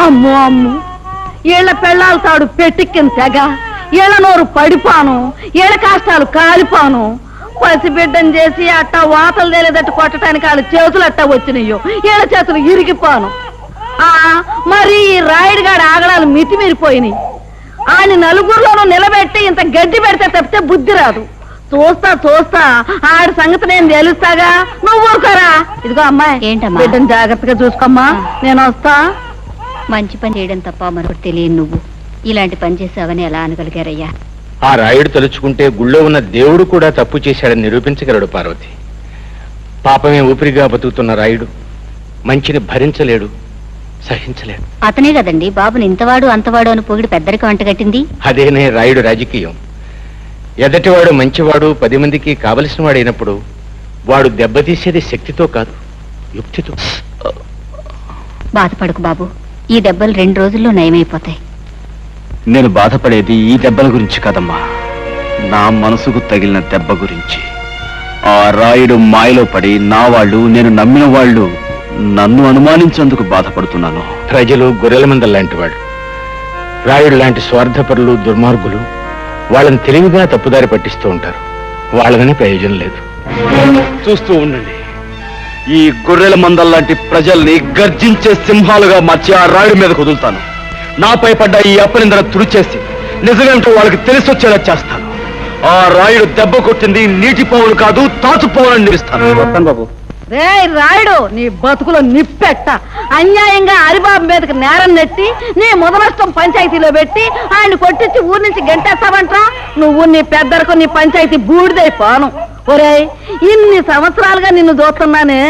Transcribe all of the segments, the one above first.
అమ్మో అమ్ము, ఈళ్ళ పెళ్ళాల తాడు పెట్టిక్కిన తెగ, ఈళ్ళ నోరు పడిపాను, ఈళ్ళ కాష్టాలు కాలిపాను. పసిబిడ్డను చేసి అట్టా వాతలు తేలేదట్టు కొట్టడానికి వాళ్ళ చేతులు అట్టా వచ్చినాయో, ఈళ్ళ చేతులు ఇరిగిపోను. మరి ఈ రాయుడుగాడి ఆగడాలు మితిమీరిపోయినాయి. ఆయన నలుగురిలోనూ నిలబెట్టి ఇంత గడ్డి పెడితే తప్పితే బుద్ధి రాదు. చూస్తా చూస్తా ఆడి సంగతి నేను తెలుస్తాగా, నువ్వు ఊరుకోరా. ఇదిగో అమ్మాయి, ఏంటమ్మా బిడ్డను జాగ్రత్తగా చూసుకోమ్మా, నేను వస్తా. మంచి పని చేయడం తప్ప మరొకటి తెలియదు. నువ్వు ఇలాంటి పని చేసావని ఎలా అనగలిగారయ్యా? ఆ రాయుడు తలుచుకుంటే గుళ్ళో ఉన్న దేవుడు కూడా తప్పు చేశాడని నిరూపించగలడు పార్వతి. పాపమే ఊపిరిగా బతుకుతున్న రాయుడు మంచిని భరించలేడు, సహించలేడు. అతనే కదండి బాబుని ఇంతవాడు అంతవాడు అని పొగిడి పెద్దరికి వంటగట్టింది. అదేనే రాయుడు రాజకీయం. ఎదటివాడు మంచివాడు 10 మందికి కావలసిన వాడైనప్పుడు వాడు దెబ్బతీసేది శక్తితో కాదు, యుక్తితో. బాధపడకు బాబు, ఈ దెబ్బలు 2 రోజుల్లో నయమైపోతాయి. నేను బాధపడేది ఈ దెబ్బల గురించి కాదమ్మా, నా మనసుకు తగిలిన దెబ్బ గురించి. ఆ రాయుడు మాయలో పడి నా వాళ్ళు, నేను నమ్మిన వాళ్ళు నన్ను అనుమానించేందుకు బాధపడుతున్నాను. ప్రజలు గొర్రెల మందల లాంటి వాళ్ళు. రాయుడు లాంటి స్వార్థపరులు, దుర్మార్గులు వాళ్ళని తెలివిగా తప్పుదారి పట్టిస్తూ ఉంటారు. వాళ్ళని ప్రయోజనం లేదు. చూస్తూ ఉండండి, ఈ గొర్రెల మందల్లాంటి ప్రజల్ని గర్జించే సింహాలుగా మార్చి ఆ రాయుడి మీద కుదులుతాను. నాపై పడ్డ ఈ అపనిందర తుడిచేసి నిజమేంటో వాళ్ళకి తెలిసొచ్చేలా చేస్తాను. ఆ రాయుడు దెబ్బ కొట్టింది నీటి పావులు కాదు, తాచు పావులని నిలుస్తాను. వస్తాను బాబు. రే రాయుడు, నీ బతుకులో నిప్పెట్ట. అన్యాయంగా హరిబాబు మీదకి నేరం నెట్టి నీ ముదనష్టం పంచాయతీలో పెట్టి ఆయన కొట్టించి ఊరి నుంచి గంటేస్తావంట్రా. నువ్వు నీ పెద్దరకు నీ పంచాయతీ బూడిదైపోను. ఒరేయ్, ఇన్ని సంవత్సరాలుగా నిన్ను చూస్తున్నానే,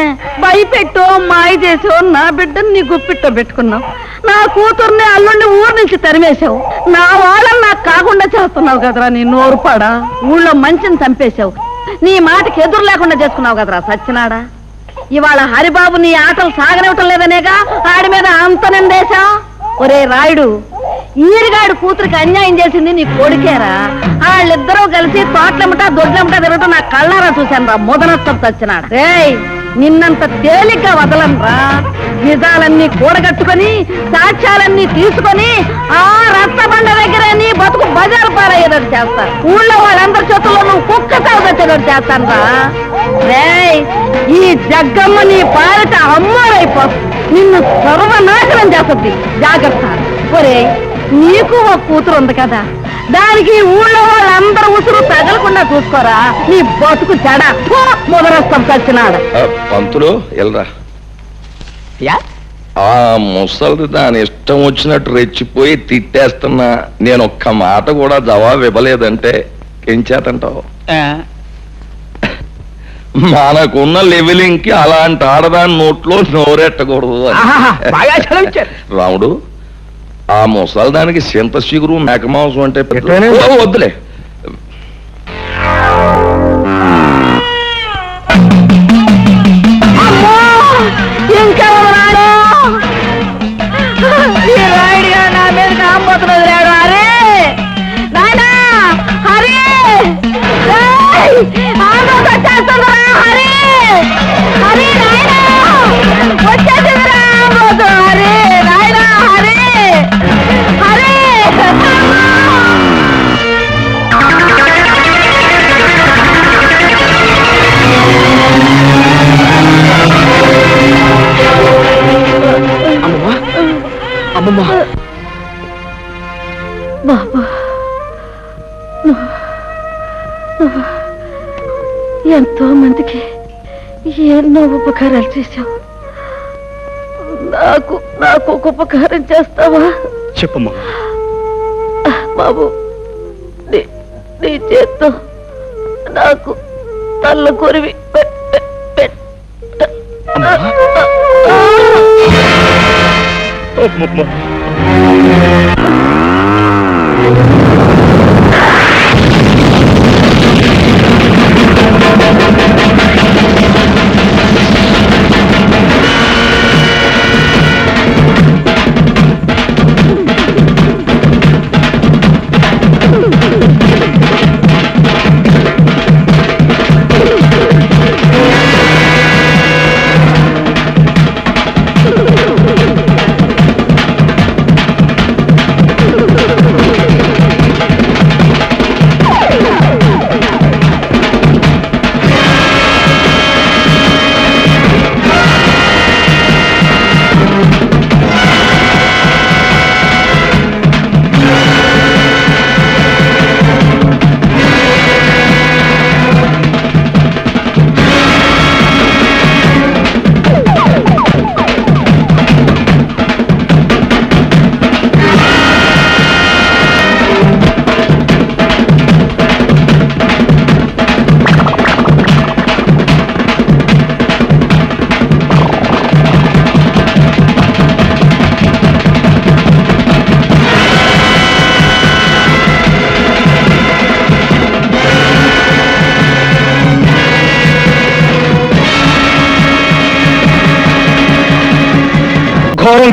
భయపెట్టో మాయ చేసో నా బిడ్డను నీ గుప్పిట్టో పెట్టుకున్నావు. నా కూతుర్ని అల్లుండి ఊరి నుంచి తరిమేశావు. నా వాళ్ళని నాకు కాకుండా చేస్తున్నావు కదరా నీ నోరుపాడా. ఊళ్ళో మంచిని చంపేశావు. నీ మాటకి ఎదురు లేకుండా చేసుకున్నావు కదరా సచ్చినాడా. ఇవాళ హరిబాబు నీ ఆటలు సాగనివ్వటం లేదనేగా ఆడి మీద అంత నిందేశా. ఒరే రాయుడు, ఈరిగాడు కూతురికి అన్యాయం చేసింది నీ కొడుకేరా. వాళ్ళిద్దరూ కలిసి తోటలమ్మటా దొడ్లమ్మటా తిరగటం నా కళ్ళారా చూశాను రా ముదనష్టం చచ్చినాడు. రేయ్, నిన్నంత తేలిగ్గా వదలనరా. నిజాలన్నీ కూడగట్టుకొని సాక్ష్యాలన్నీ తీసుకొని ఆ రచ్చబండ దగ్గర నీ బతుకు బజారు పారయ్యేటట్టు చేస్తాను. ఊళ్ళో వాళ్ళందరి చేతుల్లో నువ్వు కుక్క తాగొచ్చేటట్టు చేస్తాను రా. రేయ్, ఈ జగ్గమ్మ నీ పాలిట అమ్మోరైపోతుంది. నిన్ను సర్వనాశనం చేస్తుంది. జాగ్రత్త. ఒరే, నీకు ఒక కూతురు ఉంది కదా, దానికి ఊళ్ళో వాళ్ళందరూ ఉసురు తగలకుండా చూసుకోరా. నీ బతుకు చెడ మొదలొస్తాం చచ్చినాడు. పంతులు ఎల్రా. ఆ ముసలిది దాని ఇష్టం వచ్చినట్టు రెచ్చిపోయి తిట్టేస్తున్నా. నేను ఒక్క మాట కూడా జవాబు ఇవ్వలేదంటే ఏం చేతంటావు? మనకున్న లెవెలింగ్ కి అలాంటి ఆడదాని నోట్లో నోరెట్టకూడదు అని. రాముడు, ఆ ముసలి దానికి చింత చిగురు మేకమాంసం అంటే వద్దులే. నా మీద కాంపోతున్నది రాడు. అరే నాయనా, హరి వచ్చేస్తుందిరా. హరి హరి నాయనా, వచ్చేసిందిరా ఆంబోతు. హరి నాయనా, హరి హరి. అమ్మమ్మా, బాబా, ఎంతో మందికి ఎన్నో ఉపకారాలు చేశావు. నాకు నాకు ఒక ఉపకారం చేస్తావా? చెప్పమ్మా. బాబు, నీ చేత్తో నాకు తల్ల కొరివి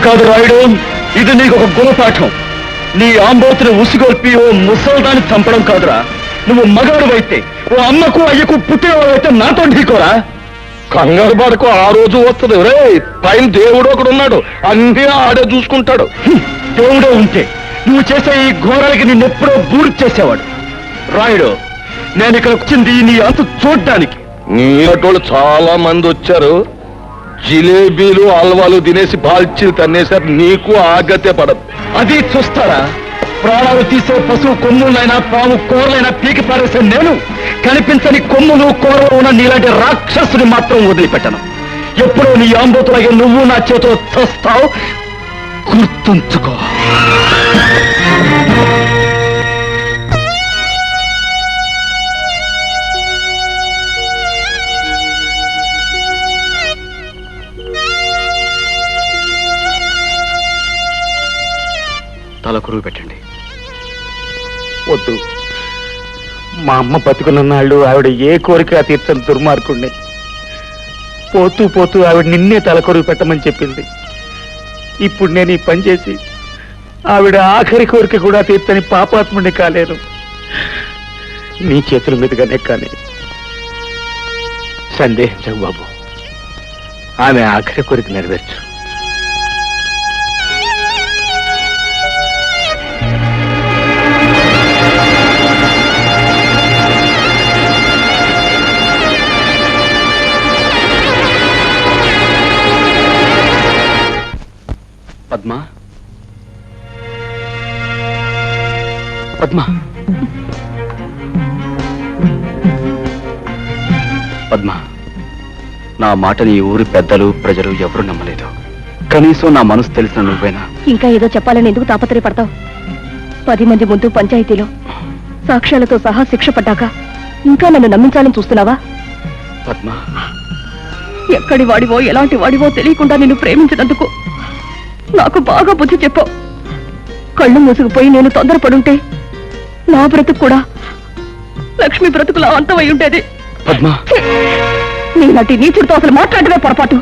కాదు రాయుడు, ఇది నీకు ఒక గుణపాఠం. నీ ఆంబోతుని ఉసిగొల్పి ఓ ముసల్దాన్ని చంపడం కాదురా. నువ్వు మగాడువైతే, ఓ అమ్మకు అయ్యకు పుట్టినవాడైతే నాతో ఢీకోరా. కంగారు పడకు, ఆ రోజు వస్తుంది. రే పైన దేవుడు ఒకడు ఉన్నాడు, అన్నీ ఆడే చూసుకుంటాడు. దేవుడే ఉంటే నువ్వు చేసే ఈ ఘోరాలకి నిన్నెప్పుడో బూడి చేసేవాడు. రాయుడు, నేను ఇక్కడ వచ్చింది నీ అంతు చూడ్డానికి. నీ అటోళ్ళు చాలా మంది వచ్చారు, జిలేబీలు హల్వాలు తినేసి బాల్చీలు తన్నేశారు. నీకు ఆగతే పడదు. అది చూస్తారా? ప్రాణాలు తీసే పశువు కొమ్ములైనా పాము కూరలైనా పీకి పారేసే నేను కనిపించని కొమ్ములు కూరలు ఉన్న నీలాంటి రాక్షసుని మాత్రం వదిలిపెట్టను. ఎప్పుడో నీ ఆంబోతులాగే నువ్వు నా చేతిలో చస్తావు, గుర్తుంచుకో. తల కురువు పెట్టండి. వద్దు, మా అమ్మ బతుకున్న నాళ్ళు ఆవిడ ఏ కోరిక తీర్చని దుర్మార్గుణ్ణి. పోతూ పోతూ ఆవిడ నిన్నే తలకొరువు పెట్టమని చెప్పింది. ఇప్పుడు నేను ఈ పని చేసి ఆవిడ ఆఖరి కోరిక కూడా తీర్చని పాపాత్ముడిని కాలేను. నీ చేతుల మీదుగానే కానీ సందేహించకు బాబు, ఆమె ఆఖరి కోరిక నెరవేర్చు. పద్మ, పద్మ, పద్మ, నా మాటని ఈ ఊరి పెద్దలు ప్రజలు ఎవరు నమ్మలేదు. కనీసం నా మనసు తెలిసిన నువ్వేనా? ఇంకా ఏదో చెప్పాలని ఎందుకు తాపత్రయపడతావు? 10 మంది ముందు పంచాయతీలో సాక్ష్యాలతో సహా శిక్ష పడ్డాక ఇంకా నన్ను నమ్మించాలని చూస్తున్నావా? పద్మ, ఎక్కడి వాడివో ఎలాంటి వాడివో తెలియకుండా నిన్ను ప్రేమించినందుకు నాకు బాగా బుద్ధి చెప్పావు. కళ్ళు మూసుకుపోయి నేను తొందరపడుంటే నా బ్రతుకు కూడా లక్ష్మి బ్రతుకులా అంతమై ఉండేది. పద్మ, నీలాంటి నీచుడితో అసలు మాట్లాడమే పొరపాటు.